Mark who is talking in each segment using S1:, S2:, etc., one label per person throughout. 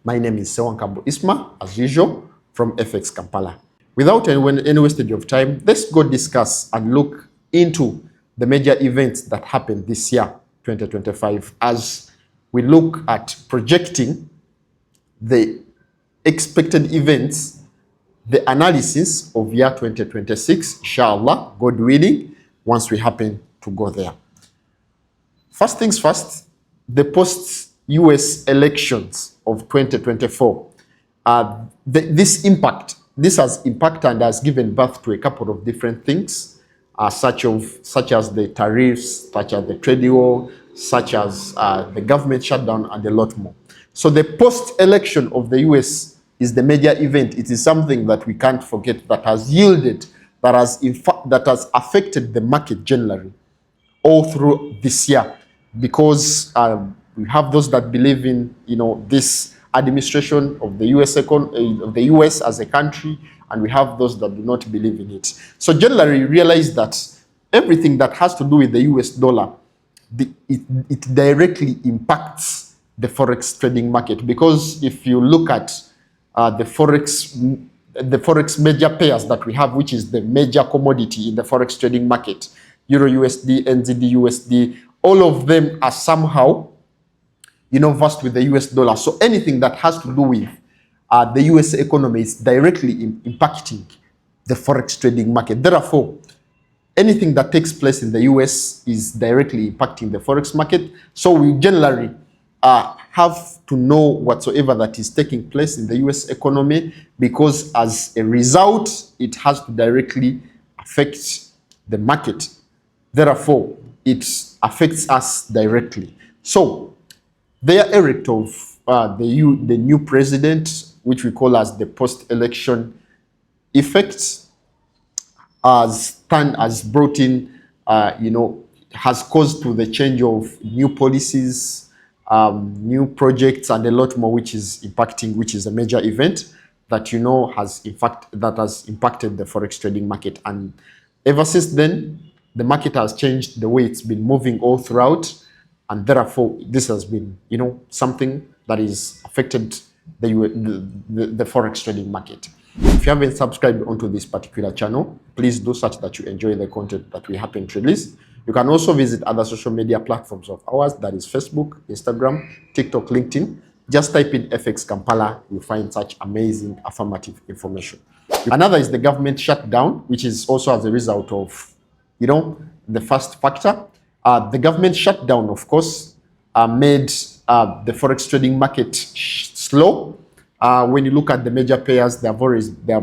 S1: My name is Sewankambo Isma, as usual, from FX Kampala. Without any wastage of time, let's go discuss and look into the major events that happened this year, 2025, as we look at projecting the expected events, the analysis of year 2026, inshallah, God willing, once we happen to go there. First things first, the post-US elections of 2024. This has impacted and has given birth to a couple of different things, such as the tariffs, such as the trade war, such as the government shutdown, and a lot more. So the post-election of the US is the major event. It is something that we can't forget, that has yielded, that has affected the market generally all through this year, because we have those that believe in this administration of the US as a country, and we have those that do not believe in it. So generally, you realize that everything that has to do with the US dollar, it directly impacts the forex trading market, because if you look at the forex major pairs that we have, which is the major commodity in the forex trading market, Euro USD, NZD USD, all of them are somehow versed with the US dollar. So anything that has to do with the US economy is directly impacting the forex trading market. Therefore, anything that takes place in the US is directly impacting the forex market. So we generally have to know whatsoever that is taking place in the US economy, because as a result, it has to directly affect the market. Therefore, it affects us directly. So, the elect of the new president, which we call as the post-election effect, has brought in, has caused to the change of new policies, new projects, and a lot more, which is a major event that has impacted the forex trading market. And ever since then, the market has changed the way it's been moving all throughout, and therefore this has been something that is affected the forex trading market. If you haven't subscribed onto this particular channel, please do such that you enjoy the content that we happen to release. You can also visit other social media platforms of ours, that is Facebook, Instagram, TikTok, LinkedIn. Just type in FX Kampala, you'll find such amazing affirmative information. Another is the government shutdown, which is also as a result of the first factor. The government shutdown, of course, made the forex trading market slow. When you look at the major pairs, they have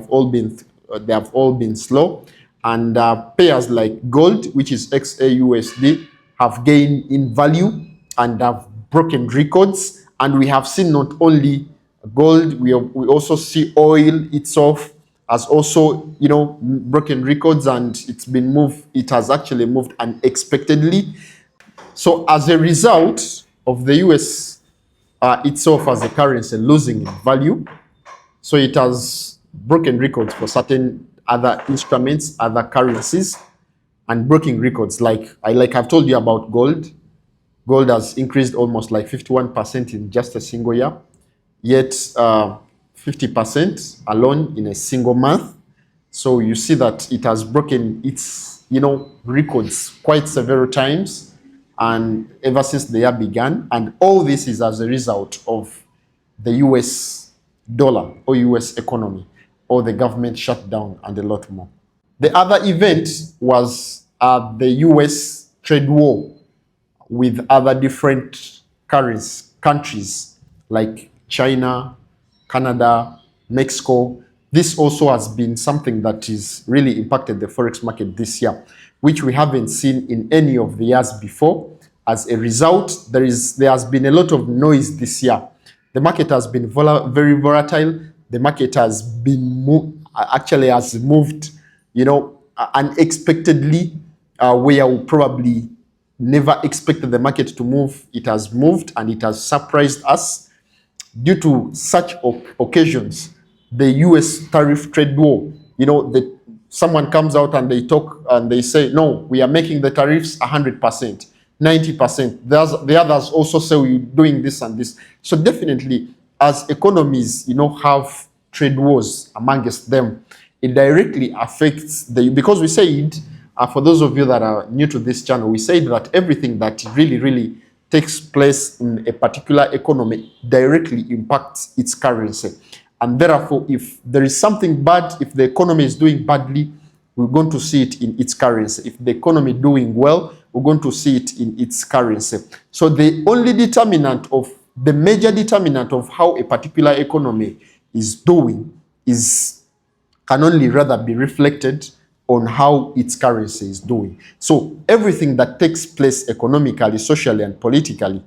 S1: all been slow, and pairs like gold, which is XAUSD, have gained in value and have broken records. And we have seen not only gold, we also see oil itself has also broken records, and it has actually moved unexpectedly. So as a result of the US itself as a currency losing in value, so it has broken records for certain other instruments, other currencies, and breaking records like I've told you about gold. Gold has increased almost like 51% in just a single year, yet 50% alone in a single month. So you see that it has broken its records quite several times, and ever since the year began. And all this is as a result of the US dollar or US economy, or the government shutdown, and a lot more. The other event was the US trade war with other different countries like China, Canada, Mexico. This also has been something that is really impacted the forex market this year, which we haven't seen in any of the years before. As a result, there has been a lot of noise this year. The market has been very volatile. The market has been moved, unexpectedly, where we probably never expected the market to move. It has moved, and it has surprised us. Due to such occasions, the US tariff trade war, someone comes out and they talk and they say, no, we are making the tariffs 100%, 90%. The others also say we're doing this and this. So definitely as economies, have trade wars amongst them, it directly affects because we said, for those of you that are new to this channel, we said that everything that really takes place in a particular economy directly impacts its currency. And therefore, if there is something bad, if the economy is doing badly, we're going to see it in its currency. If the economy is doing well, we're going to see it in its currency. So the major determinant of how a particular economy is doing can only rather be reflected on how its currency is doing. So everything that takes place economically, socially, and politically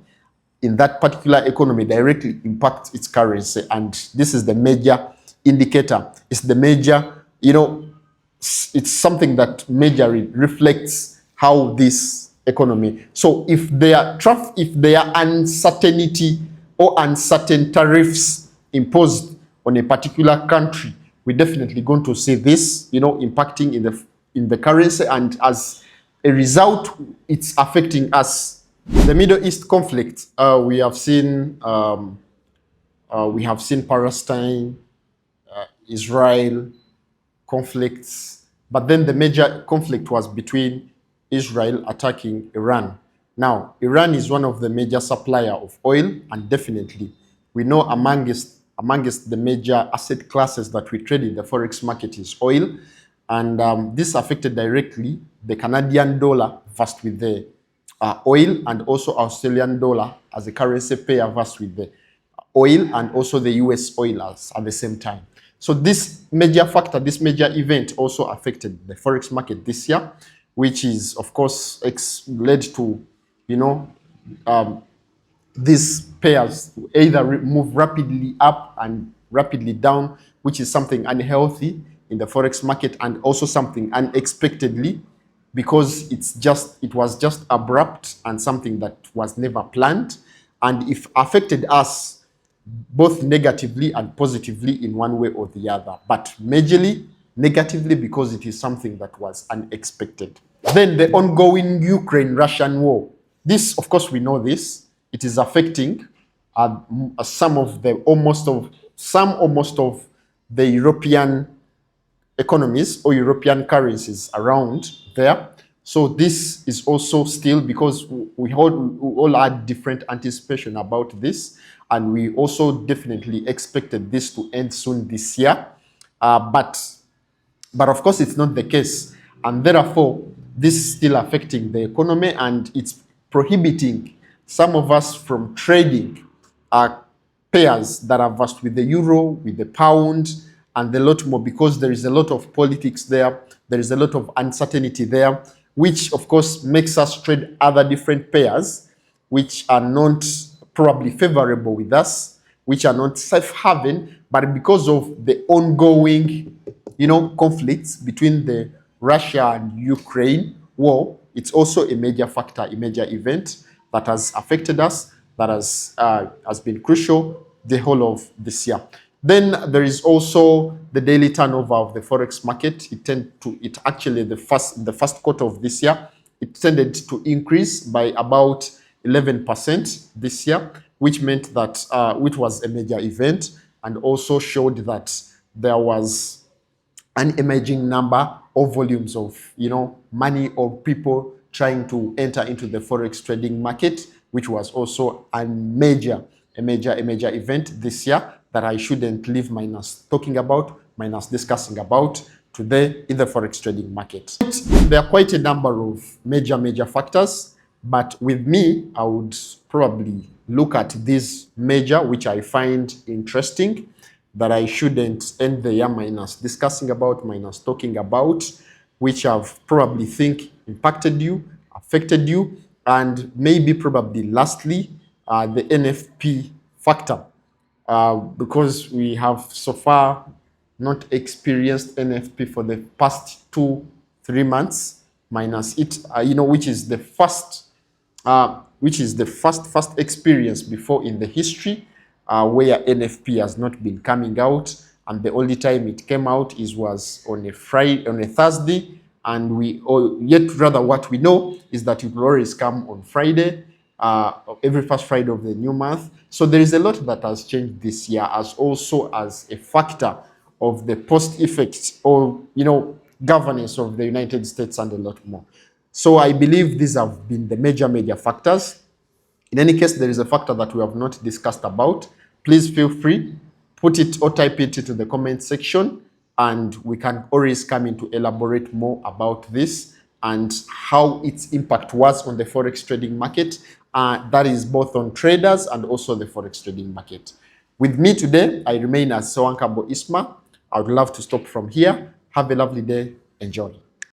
S1: in that particular economy directly impacts its currency. And this is the major indicator. It's the major, it's something that majorly reflects how this economy. So if there are uncertainty or uncertain tariffs imposed on a particular country, we're definitely going to see this, impacting in the currency, and as a result, it's affecting us. The Middle East conflict, we have seen Palestine, Israel conflicts, but then the major conflict was between Israel attacking Iran. Now, Iran is one of the major supplier of oil, and definitely we know amongst the major asset classes that we trade in the forex market is oil, and this affected directly the Canadian dollar versed with the oil, and also Australian dollar as a currency pair versed with the oil, and also the US oilers at the same time. So this major factor, this major event also affected the forex market this year, which is of course led to, these pairs to either move rapidly up and rapidly down, which is something unhealthy in the forex market, and also something unexpectedly, because it was just abrupt and something that was never planned, and it affected us both negatively and positively in one way or the other, but majorly negatively because it is something that was unexpected. Then the ongoing Ukraine-Russian war. This, of course, we know this. It is affecting some of the European economies or European currencies around there. So this is also still, because we all had different anticipation about this, and we also definitely expected this to end soon this year. But of course, it's not the case, and therefore, this is still affecting the economy, and it's prohibiting some of us from trading pairs that are versed with the euro, with the pound, and a lot more, because there is a lot of politics there. There is a lot of uncertainty there, which of course makes us trade other different pairs, which are not probably favorable with us, which are not safe haven, but because of the ongoing, conflicts between the Russia and Ukraine war, it's also a major factor, a major event that has affected us, that has been crucial the whole of this year. Then there is also the daily turnover of the forex market. The first quarter of this year, it tended to increase by about 11% this year, which meant that which was a major event, and also showed that there was an emerging number of volumes of money or people trying to enter into the forex trading market, which was also a major event this year that I shouldn't leave minus discussing about today in the forex trading market. There are quite a number of major factors, but with me, I would probably look at this major, which I find interesting, that I shouldn't end the year minus discussing about, minus talking about, which I've probably think impacted you, affected you, and maybe probably lastly, the NFP factor, because we have so far not experienced NFP for the past 2-3 months, minus it, which is the first experience before in the history where NFP has not been coming out, and the only time it came out was on a Thursday, and what we know is that it will always come on Friday, every first Friday of the new month. So there is a lot that has changed this year, as also as a factor of the post effects or governance of the United States and a lot more. So I believe these have been the major factors. In any case, there is a factor that we have not discussed about. Please feel free, put it or type it into the comment section, and we can always come in to elaborate more about this and how its impact was on the Forex trading market. That is both on traders and also the Forex trading market. With me today, I remain as Sowankabo Isma. I would love to stop from here. Have a lovely day. Enjoy.